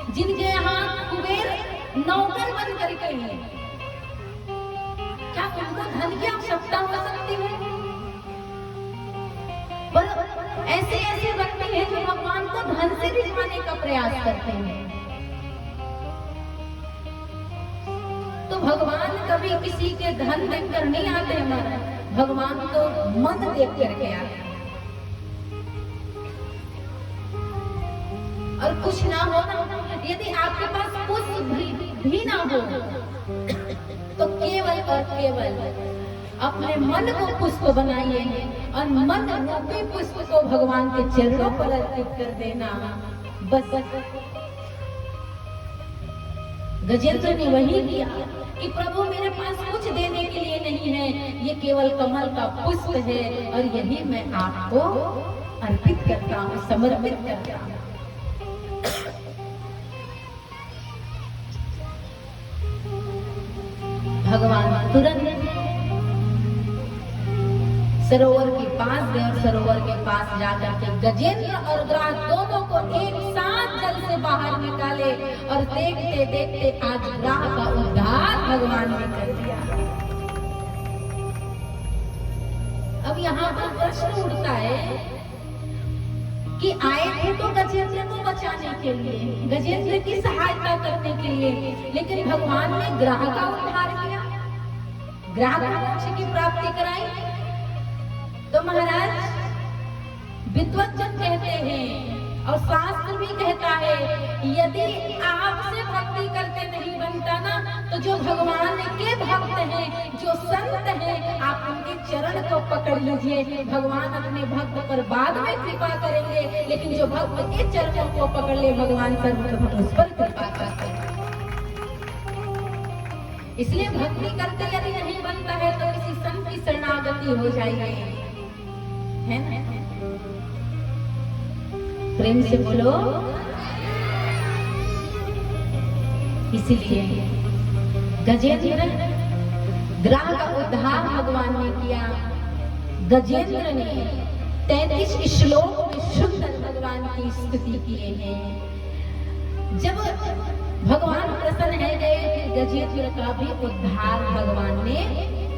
जिनके यहाँ कुबेर नौकर बन करके हैं, क्या उनको धन की आवश्यकता हो सकती है? पर ऐसे ऐसे व्यक्ति हैं जो भगवान को धन से रिझाने का प्रयास करते हैं। तो भगवान कभी किसी के धन देखकर नहीं आते हैं, भगवान तो मन देख करके आते हैं। और कुछ ना हो ना, यदि आपके पास पुष्प भी ना हो तो केवल और केवल अपने मन को पुष्प बनाइए और मन रूपी पुष्प को भगवान के चरणों पर अर्पित कर देना। बस गजेंद्र ने वही किया कि प्रभु मेरे पास कुछ देने के लिए नहीं है, ये केवल कमल का पुष्प है और यही मैं आपको अर्पित करता हूँ, समर्पित करता हूँ। भगवान तुरंत सरोवर के पास गए और सरोवर के पास जाकर के गजेंद्र और ग्राह दोनों को एक साथ जल से बाहर निकाले और देखते देखते आज ग्राह का उद्धार भगवान ने कर दिया। अब यहाँ पर प्रश्न उठता है कि आए थे तो गजेंद्र को बचाने के लिए, गजेंद्र की सहायता करने के लिए, लेकिन भगवान ने ग्राह का उद्धार किया, ग्राह को मोक्ष की प्राप्ति कराई। तो महाराज विद्वज्जन कहते हैं और शास्त्र भी कहता है, यदि आपसे भक्ति करके नहीं बनता ना, तो जो भगवान के भक्त हैं, जो संत हैं, आप उनके चरण को पकड़ लीजिए। भगवान अपने भक्त पर बाद में कृपा करेंगे, लेकिन जो भक्त के चरणों को पकड़ ले, भगवान सर्वप्रथम उस पर कृपा करते हैं। इसलिए भक्ति करते यदि नहीं बनता है तो किसी संत की शरणागति हो जाएगी, है ना? प्रेम से बोलो। इसीलिए गजेंद्र ग्राह का उद्धार भगवान ने किया। गजेंद्र ने 33 श्लोक में सुंदर भगवान की स्तुति किए हैं। जब भगवान प्रसन्न है गए, फिर गजेंद्र का भी उद्धार भगवान ने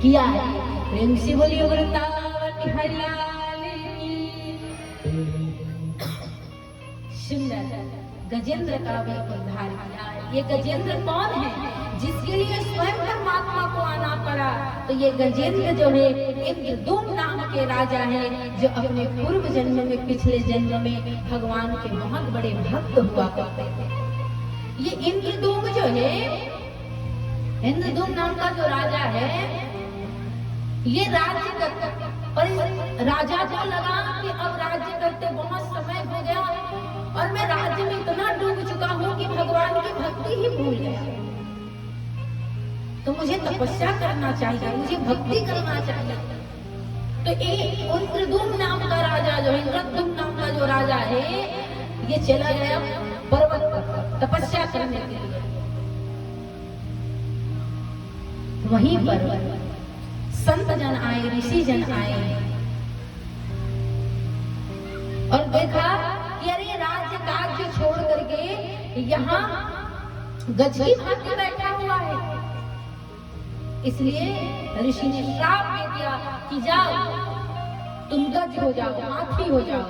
किया है। प्रेम से बोलिए वृंदावन हरियाली। सुंदर गजेंद्र का भी उद्धार किया। ये गजेंद्र कौन है? जिसके लिए स्वयं परमात्मा को आना पड़ा। तो ये गजेंद्र जो है इंद्रदूम्न नाम के राजा है, जो अपने पूर्व जन्म में, पिछले जन्म में भगवान के बहुत बड़े भक्त हुआ करते थे। ये इंद्रदूम्न जो है, इंद्रदूम्न नाम का जो राजा है, ये राज्य करता, और राजा को लगा कि अब राज्य करते बहुत समय हो गया और मैं राज्य में इतना डूब चुका हूँ कि भगवान की भक्ति ही भूल गया। तो मुझे तपस्या करना चाहिए, मुझे भक्ति करना चाहिए। तो एक इंद्रदूम्न नाम का राजा जो है, इंद्रदूम्न नाम का जो राजा है, ये चला गया पर्वत पर तपस्या करने के लिए। वहीं पर संत जन आए, ऋषि जन आए और देखा कि अरे राज्य कार्य छोड़ करके यहाँ गज की भांति बैठा हुआ है। इसलिए ऋषि ने श्राप दे दिया कि जाओ तुम गज हो जाओ, हाथी हो जाओ।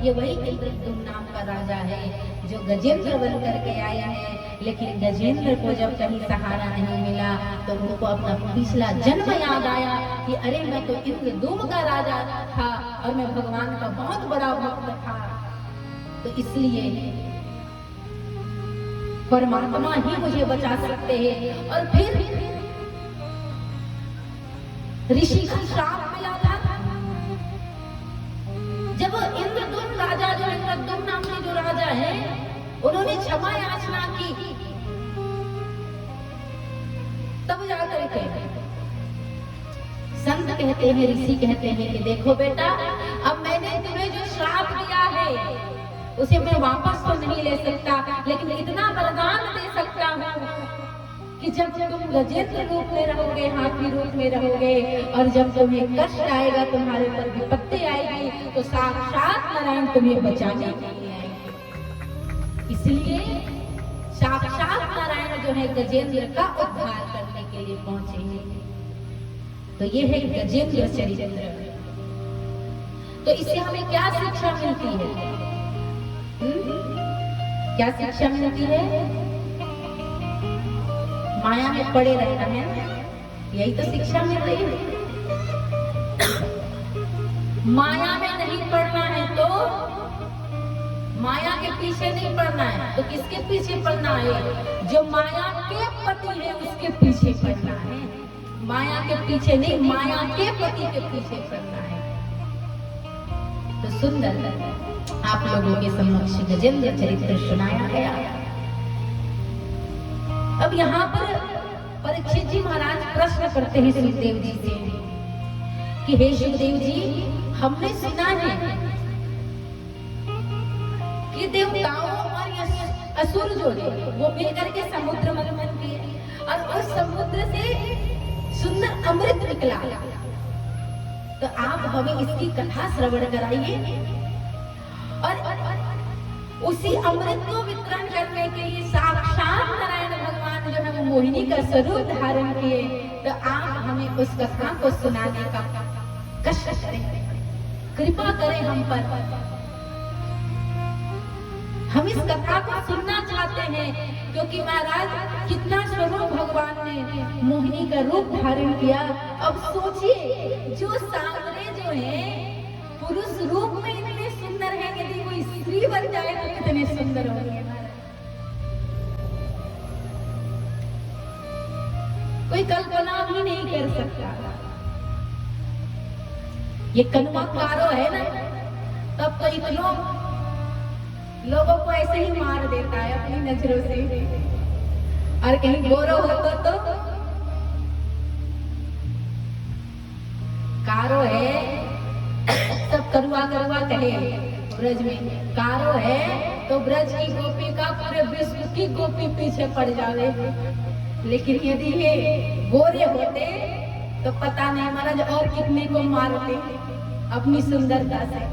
ये वही इंद्रदूम्न नाम का राजा है जो गजेंद्र बन करके आया है। लेकिन गजेंद्र को जब कहीं सहारा नहीं मिला तो उनको अपना पिछला जन्म याद आया कि अरे मैं तो इंद्रदूम्न का राजा था और मैं भगवान का बहुत बड़ा भक्त था। तो इसलिए परमात्मा ही मुझे बचा सकते हैं। और फिर ऋषि का श्राप मिला था। जब इंद्रदूम्न राजा, जो इंद्रदूम्न नाम के जो राजा है, उन्होंने क्षमा याचना की, तब जाकर के संत कहते हैं, ऋषि कहते हैं कि देखो बेटा, अब मैंने तुम्हें जो श्राप दिया है उसे मैं वापस तो नहीं ले सकता, लेकिन इतना वरदान दे सकता हूँ कि जब तुम गजेंद्र रूप में रहोगे, हाथी रूप में रहोगे, और जब तुम्हें कष्ट आएगा, तुम्हारे ऊपर विपत्ति आएगी, तो साक्षात नारायण तुम्हें बचाने के लिए आएंगे। इसलिए साक्षात नारायण जो है गजेंद्र का उद्धार करने के लिए पहुंचे हैं। तो ये है गजेंद्र चरित्र। तो इससे हमें क्या शिक्षा मिलती है? क्या शिक्षा मिलती है? माया में पड़े रहना है, यही तो शिक्षा मिल रही है। माया में नहीं पड़ना है तो माया के पीछे नहीं पड़ना है, तो किसके पीछे पड़ना है? जो माया के पति है उसके पीछे पड़ना है। माया के पीछे नहीं, माया के पति के पीछे पड़ना है। तो सुंदर आप लोगों के समक्ष गजेंद्र चरित्र सुनाया गया। अब यहाँ पर परीक्षित जी महाराज प्रश्न करते हैं सुखदेव जी से कि हे सुखदेव जी, हमने सुना है कि देवताओं और असुर जो है वो मिलकर के समुद्र मंथन किए और उस समुद्र से सुंदर अमृत निकला। तो आप हमें इसकी कथा श्रवण कराइए और उसी अमृत को वितरण करने के लिए साक्षात नारायण भगवान जो है वो मोहिनी का स्वरूप धारण किए। तो आप हमें उस कथा को सुनाने का कष्ट करें, कृपा करें हम पर। हम इस कथा को सुनना चाहते हैं क्योंकि महाराज कितना स्वरूप भगवान ने मोहिनी का रूप धारण किया। अब सोचिए, जो सांवरे जो है पुरुष रूप में इतने सुंदर है, यदि कोई स्त्री बन जाए तो कितने सुंदर होंगे। कोई कल्पना भी नहीं कर सकता। ये कनुआ कारो है ना, तब तो इतनों लोगों को ऐसे ही मार देता है अपनी नजरों से, और कहीं गोरो होता तो कारो है, सब करुआ करुआ कहे ब्रज में। कारो है तो ब्रज की गोपी का पूरे विश्व की गोपी पीछे पड़ जावे। लेकिन यदि ये गोरे होते तो पता नहीं महाराज और कितने को मारते अपनी सुंदरता से।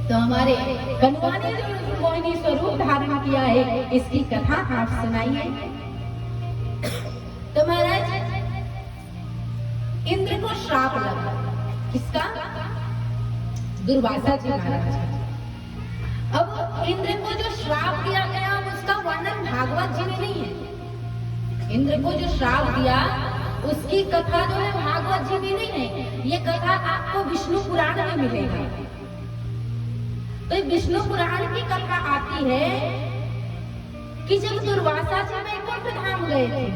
तो हमारे कनुआ ने जो मोहिनी स्वरूप धारण किया है, इसकी कथा आप सुनाइए। तो महाराज इंद्र को श्राप लगा, किसका? दुर्वासा जी महाराज। अब इंद्र को जो श्राप दिया गया उसका वर्णन भागवत जी में नहीं है। इंद्र को जो श्राप दिया उसकी कथा जो है भागवत जी में नहीं है। ये कथा आपको विष्णु पुराण में मिलेगा। तो विष्णु पुराण की कथा आती है कि जब दुर्वासा जी वैकुंठ धाम गए थे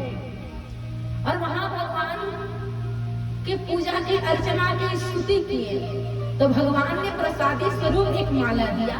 और वहां भगवान की पूजा की अर्चना की स्तुति किए, तो भगवान ने प्रसादी स्वरूप एक माला दिया।